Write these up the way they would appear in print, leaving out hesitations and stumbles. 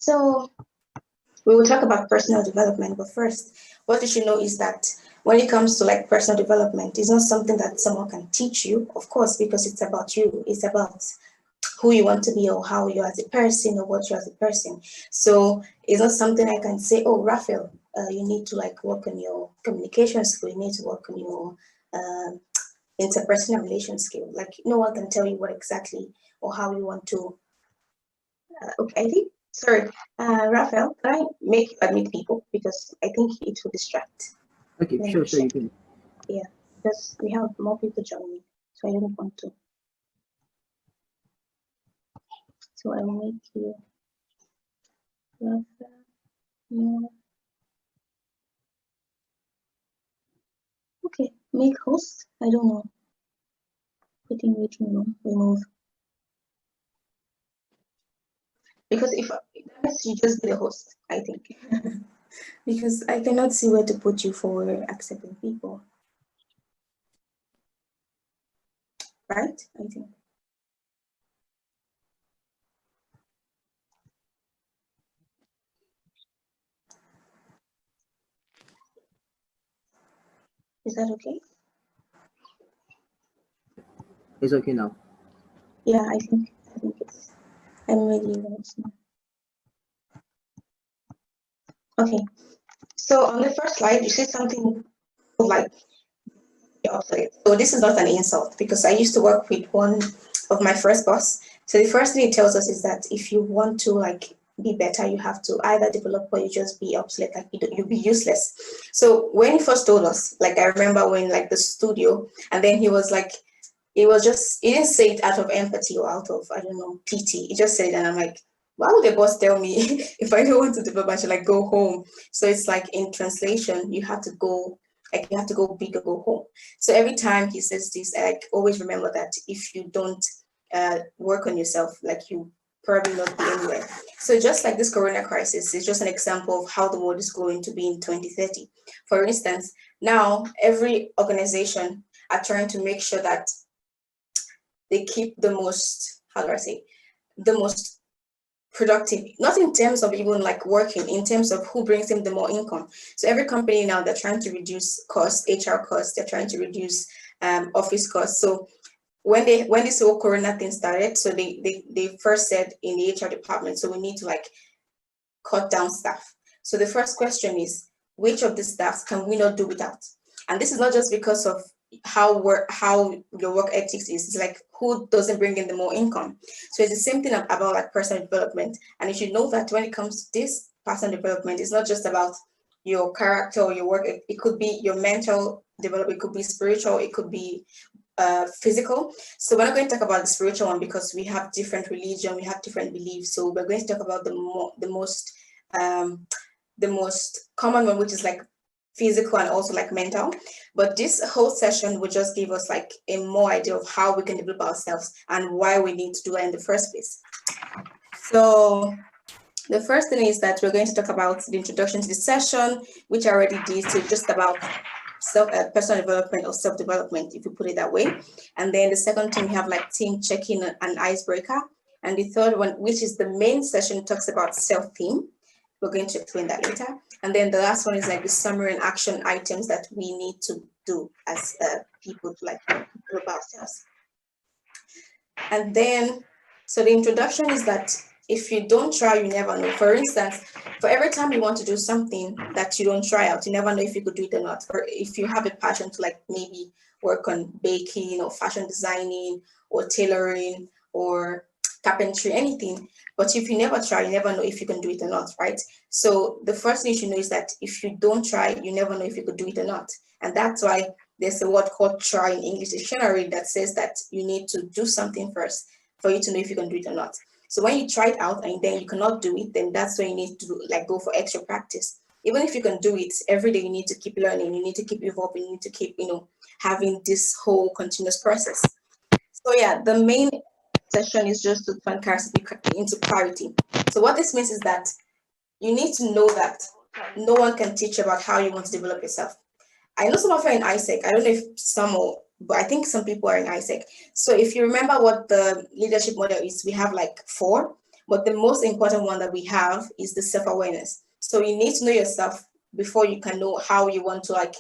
So we will talk about personal development, but first, what you should know is that when it comes to like personal development, it's not something that someone can teach you, of course, because it's about you. It's about who you want to be or how you are as a person or what you are as a person. So it's not something I can say, oh, Raphael, you need to like work on your communication skill, you need to work on your interpersonal relation skill. Like no one can tell you what exactly or how you want to. Okay, I think, sorry, Raphael, can I make you admit people? Because I think it will distract. Okay, Let sure, me sure, you check. can. Yeah, because we have more people joining, so I don't want to. So I will make you Raphael. No. Okay, make host. I don't know. Put in waiting room, remove. Because if unless you just be the host, I think. Because I cannot see where to put you for accepting people. Right? I think. Is that okay? It's okay now. Yeah, I think it's. I'm ready right now. Okay. So on the first slide, you see something like obsolete. So this is not an insult because I used to work with one of my first boss. So the first thing it tells us is that if you want to like be better, you have to either develop or you just be obsolete, like you'll be useless. So when he first told us, like I remember when like the studio, and then he was like, it was just, he didn't say it out of empathy or out of, I don't know, pity. He just said it and I'm like, why would the boss tell me if I don't want to develop, I should like go home? So it's like in translation, you have to go, like you have to go big or go home. So every time he says this, I like always remember that if you don't work on yourself, like you probably not be anywhere. So just like this corona crisis is just an example of how the world is going to be in 2030. For instance, now every organization are trying to make sure that they keep the most, how do I say, the most productive, not in terms of even like working, in terms of who brings in the more income. So every company now, they're trying to reduce costs, HR costs, they're trying to reduce office costs. So when this whole corona thing started, so they first said in the HR department, so we need to like cut down staff. So the first question is, which of the staffs can we not do without? And this is not just because of how your work ethics is. It's like who doesn't bring in the more income. So it's the same thing about like personal development. And you should know that when it comes to this personal development, it's not just about your character or your work. It could be your mental development, it could be spiritual, it could be physical. So we're not going to talk about the spiritual one because we have different religion, we have different beliefs. So we're going to talk about the most common one, which is like physical and also like mental. But this whole session will just give us like a more idea of how we can develop ourselves and why we need to do it in the first place. So the first thing is that we're going to talk about the introduction to the session, which I already did, so just about personal development or self-development, if you put it that way. And then the second thing, we have like team check-in and icebreaker. And the third one, which is the main session, talks about self-theme. We're going to explain that later. And then the last one is like the summary and action items that we need to do as people to like develop ourselves. And then, so the introduction is that if you don't try, you never know. For instance, for every time you want to do something that you don't try out, you never know if you could do it or not. Or if you have a passion to like maybe work on baking or fashion designing or tailoring or carpentry, anything. But if you never try, you never know if you can do it or not, right? So the first thing you should know is that if you don't try, you never know if you could do it or not. And that's why there's a word called try in English dictionary that says that you need to do something first for you to know if you can do it or not. So when you try it out and then you cannot do it, then that's when you need to like go for extra practice. Even if you can do it every day, you need to keep learning, you need to keep evolving, you need to keep, having this whole continuous process. So yeah, the main session is just to turn scarcity into clarity. So what this means is that you need to know that no one can teach you about how you want to develop yourself. I know some of you are in ISEC. I don't know if some are, but I think some people are in ISEC. So if you remember what the leadership model is, we have like 4. But the most important one that we have is the self-awareness. So you need to know yourself before you can know how you want to like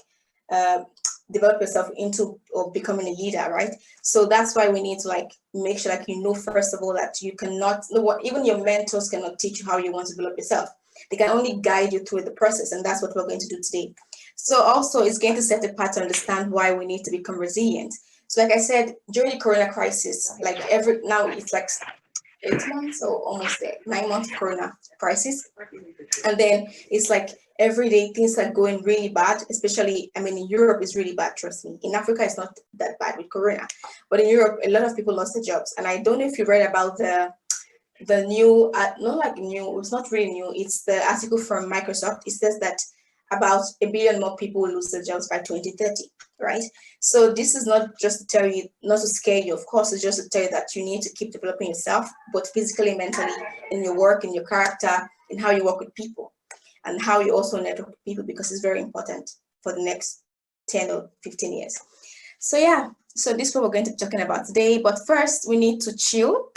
develop yourself into or becoming a leader, right? So that's why we need to like make sure like you know first of all that you cannot know what even your mentors cannot teach you how you want to develop yourself. They can only guide you through the process, and that's what we're going to do today. So also it's going to set a path to understand why we need to become resilient. So like I said, during the corona crisis, like now it's like 8 months or almost there, 9 months of corona crisis. And then it's like every day things are going really bad, especially, I mean, in Europe is really bad, trust me. In Africa, it's not that bad with corona. But in Europe, a lot of people lost their jobs. And I don't know if you read about the new, not like new, it's not really new, it's the article from Microsoft. It says that about 1 billion more people will lose their jobs by 2030, right? So this is not just to tell you, not to scare you, of course, it's just to tell you that you need to keep developing yourself, both physically, mentally, in your work, in your character, in how you work with people, and how you also network with people, because it's very important for the next 10 or 15 years. So yeah, so this is what we're going to be talking about today. But first, we need to chill,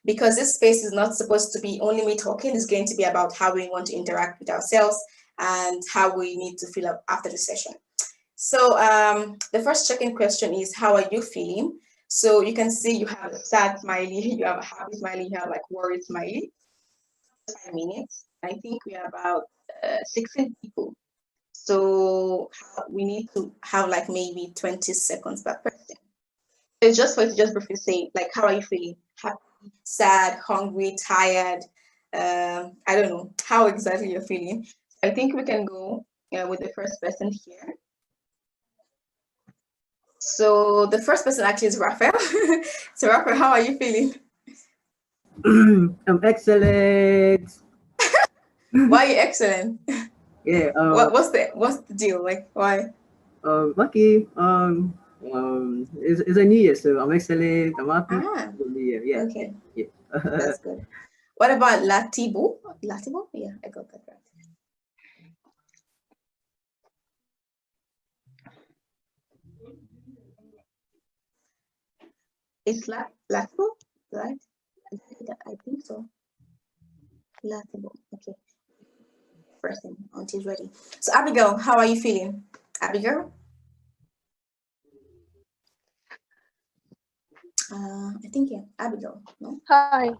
because this space is not supposed to be only me talking. It's going to be about how we want to interact with ourselves and how we need to feel up after the session. So the first check-in question is, how are you feeling? So you can see you have a sad smiley, you have a happy smiley, you have like worried smiley. 5 minutes. I think we are about 16 people. So we need to have like maybe 20 seconds per person. It's just for you to just briefly say, like, how are you feeling? Happy, sad, hungry, tired? I don't know how exactly you're feeling. I think we can go with the first person here. So the first person actually is Raphael. So Raphael, how are you feeling? I'm excellent. Why are you excellent? Yeah. What's the deal? Like, why? Lucky. It's a new year, so I'm excellent. I'm happy. Ah, It's a new year. Yeah. okay, Yeah. that's good. What about Latibo? Latibo? Yeah, I got that right. It's Latibo, right? I think so. Latibo. Okay. First thing until ready. So Abigail, how are you feeling? Abigail? I think yeah, Abigail. No? Hi.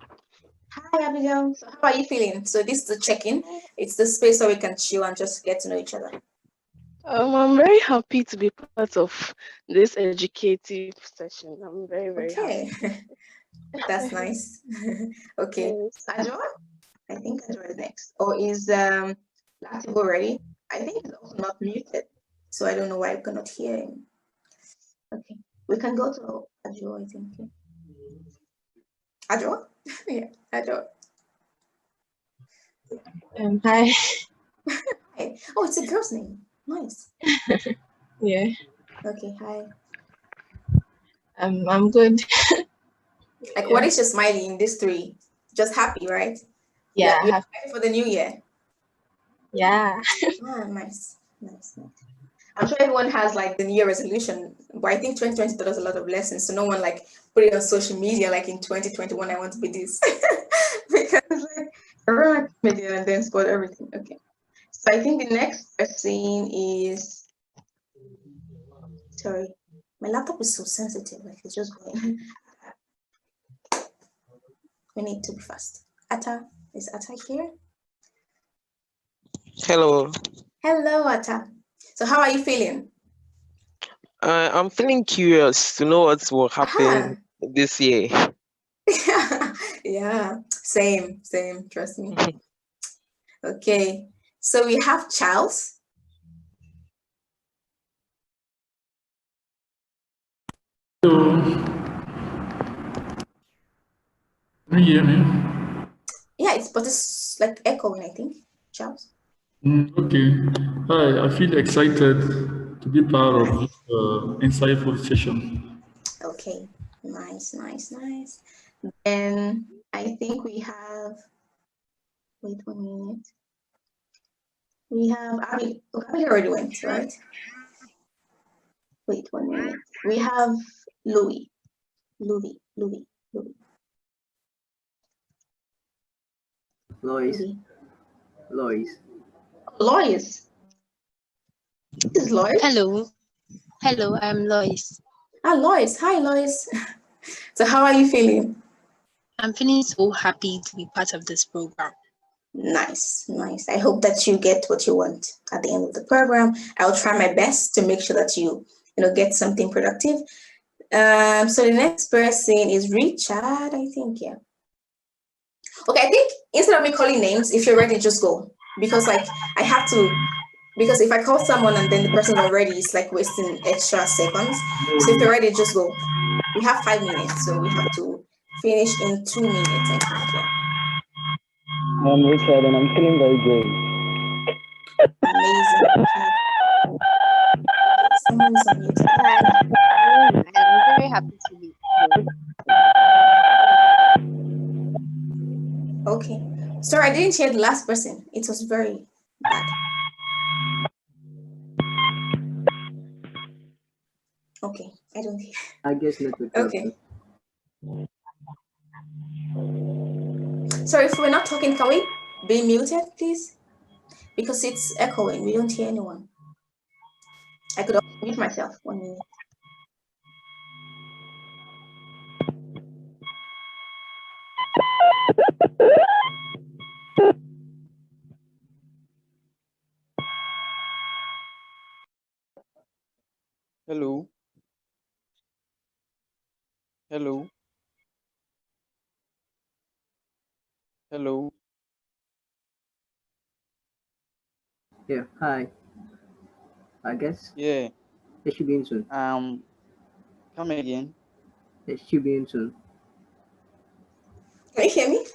Hi Abigail. So how are you feeling? So this is the check-in. It's the space where we can chill and just get to know each other. I'm very happy to be part of this educative session. I'm very Okay. happy. That's nice. Okay. Yes. Adjoa? I think Adjoa is next. Or is Latibo ready? I think he's also not muted. So I don't know why I cannot hear him. Okay. We can go to Adjoa, I think. Adjoa? Yeah, Adjoa. Hi. Hi. Oh, it's a girl's name. Nice. Yeah. Okay, hi. I'm good. Like, what is your smiley in these three? Just happy, right? Yeah. You're happy for the new year. Yeah. Ah, nice. I'm sure everyone has like the new year resolution, but I think 2020 taught us a lot of lessons. So no one like put it on social media like in 2021, I want to be this. Because like everyone media and then spoil everything. Okay. So I think the next person is, sorry, my laptop is so sensitive, like it's just going. We need to be fast. Atta, is Atta here? Hello. Hello, Atta. So how are you feeling? I'm feeling curious to know what will Aha. happen this year. Yeah, same, trust me. Okay, so we have Charles. Hello. Can you hear me? Yeah, but it's like echoing, I think. Charles. Okay. Hi, I feel excited to be part of this insightful session. Okay, nice. And I think we have, wait 1 minute. We have Abby. Oh, Abby already went, right? Wait 1 minute. We have Louis. Lois. Maybe. Lois. Lois. This is Lois. Hello, I'm Lois. Ah, Lois. Hi, Lois. So how are you feeling? I'm feeling so happy to be part of this program. Nice, nice. I hope that you get what you want at the end of the program. I'll try my best to make sure that you get something productive. So the next person is Richard, I think, yeah. Okay, I think instead of me calling names, if you're ready, just go. Because like I have to, because if I call someone and then the person's not ready, it's like wasting extra seconds. So if you're ready, just go. We have 5 minutes, so we have to finish in 2 minutes, I think, yeah. I'm Richard and I'm feeling very good. Amazing. Okay. Someone's unmuted. I'm very happy to be here. Okay. Sorry, I didn't hear the last person. It was very bad. Okay, I don't hear. I guess network. Okay. Sorry, if we're not talking, can we be muted, please? Because it's echoing. We don't hear anyone. I could also mute myself 1 minute. Hello. Hello. Hello. Yeah, hi. I guess Yeah. it should be in soon. Come again. It should be in soon. Can you hear me?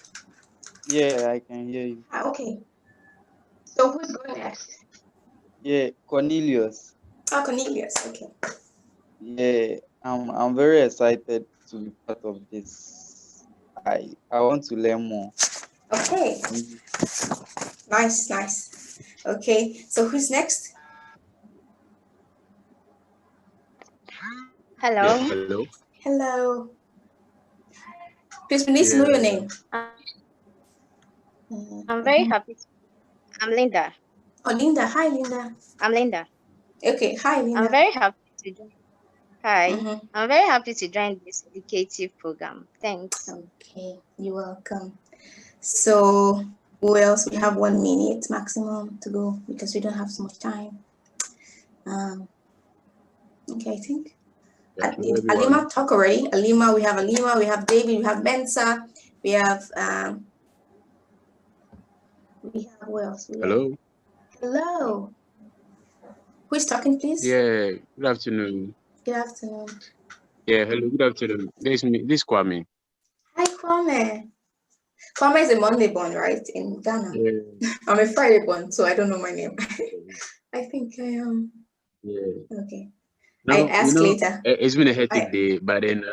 Yeah, I can hear you. Okay. So who's going next? Yeah, Cornelius. Oh, Cornelius. Okay. Yeah, I'm very excited to be part of this. I want to learn more. Okay. Nice, nice. Okay. So who's next? Hello. Yeah, hello. Hello. Please, we need to know your name. I'm very happy. I'm Linda. Oh, Linda. Hi, Linda. I'm Linda. Okay. Hi, Linda. I'm very happy to join. Hi. Mhm. I'm very happy to join this educative program. Thanks. Okay. You're welcome. So who else? We have 1 minute maximum to go because we don't have so much time. Okay, I think Yeah, hello did everyone. Alima talk already? Alima, we have David, we have Mensa, we have who else? Hello. Hello. Who is talking, please? Yeah, good afternoon. Good afternoon. Yeah, hello, good afternoon. This is Kwame. Hi, Kwame. Kwame is a Monday born, right? In Ghana. Yeah. I'm a Friday born, so I don't know my name. I think I am. Yeah. Okay. Now, I ask later. it's been a hectic day, but then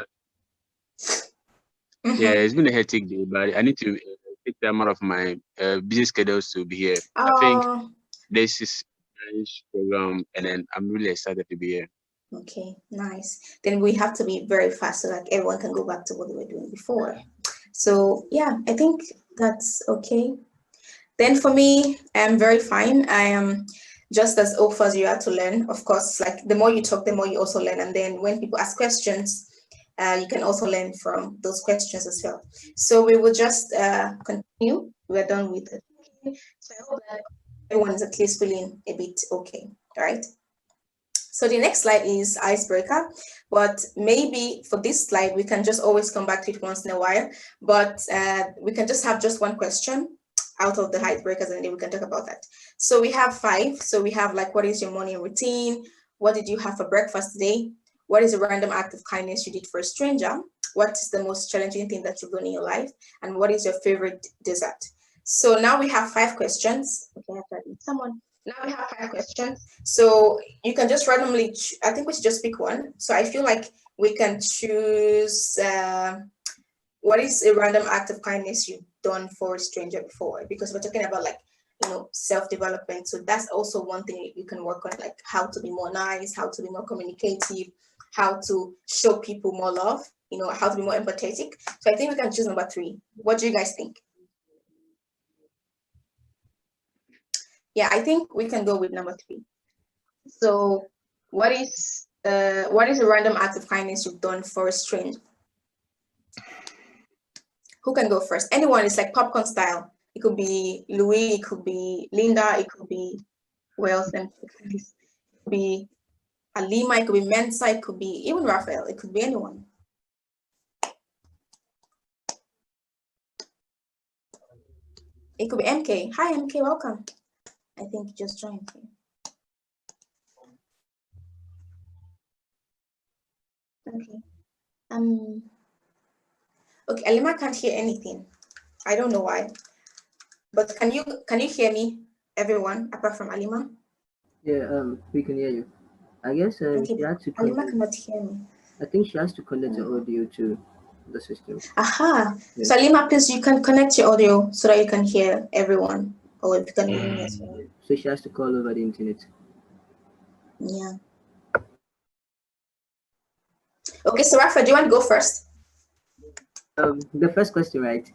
yeah, it's been a hectic day, but I need to take time out of my busy schedules to be here. I think this is a nice program, and then I'm really excited to be here. Okay, nice. Then we have to be very fast so that everyone can go back to what they were doing before. So yeah, I think that's okay. Then for me, I'm very fine. I am just as open as you are to learn. Of course, like the more you talk, the more you also learn. And then when people ask questions, you can also learn from those questions as well. So we will just continue. We're done with it. So I hope that everyone is at least feeling a bit okay, all right? So the next slide is icebreaker, but maybe for this slide, we can just always come back to it once in a while, but we can just have just one question out of the icebreakers and then we can talk about that. So we have 5. So we have like, what is your morning routine? What did you have for breakfast today? What is a random act of kindness you did for a stranger? What is the most challenging thing that you've done in your life? And what is your favorite dessert? So now we have 5 questions. Okay, I have to admit someone. Now we have 5 questions. So you can just randomly, I think we should just pick one. So I feel like we can choose, what is a random act of kindness you've done for a stranger before? Because we're talking about like, self-development. So that's also one thing you can work on, like how to be more nice, how to be more communicative, how to show people more love, how to be more empathetic. So I think we can choose number 3. What do you guys think? Yeah, I think we can go with number 3. So what is a random act of kindness you've done for a stranger? Who can go first? Anyone, it's like popcorn style. It could be Louis, it could be Linda, it could be Wells, and it could be Alima, it could be Mensa, it could be even Raphael, it could be anyone. It could be MK. Hi MK, welcome. I think you just joined here. Okay. Okay, Alima can't hear anything. I don't know why. But can you hear me, everyone, apart from Alima? Yeah, we can hear you. I guess Okay, she had to Alima connect. cannot hear me. I think she has to connect the audio to the system. Aha. Yeah. So Alima, please, you can connect your audio so that you can hear everyone. Or if you can hear me as well. So she has to call over the internet. Yeah. Okay, so Rafa, do you want to go first? The first question, right?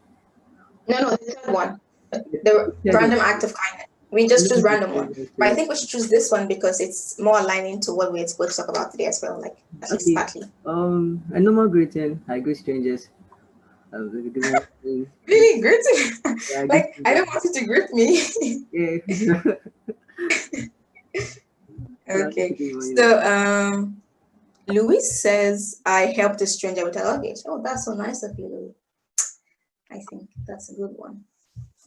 No, the third one. The random act of kindness. We just choose random one. But I think we should choose this one because it's more aligning to what we're supposed to talk about today as well, like at least partly. A normal greeting. I greet strangers. Good morning. Really greeting? Yeah, like I don't want you to greet me. Yeah. Okay. So Luis says I helped a stranger with a luggage. Oh, that's so nice of you, Louis. I think that's a good one.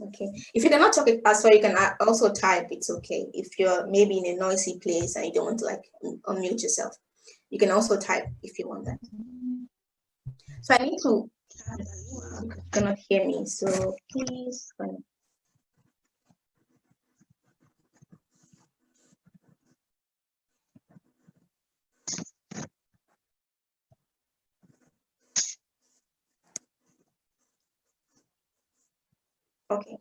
Okay. If you cannot talk it as well, you can also type. It's okay. If you're maybe in a noisy place and you don't want to like unmute yourself, you can also type if you want that. So I need to. You cannot hear me, so please. Okay.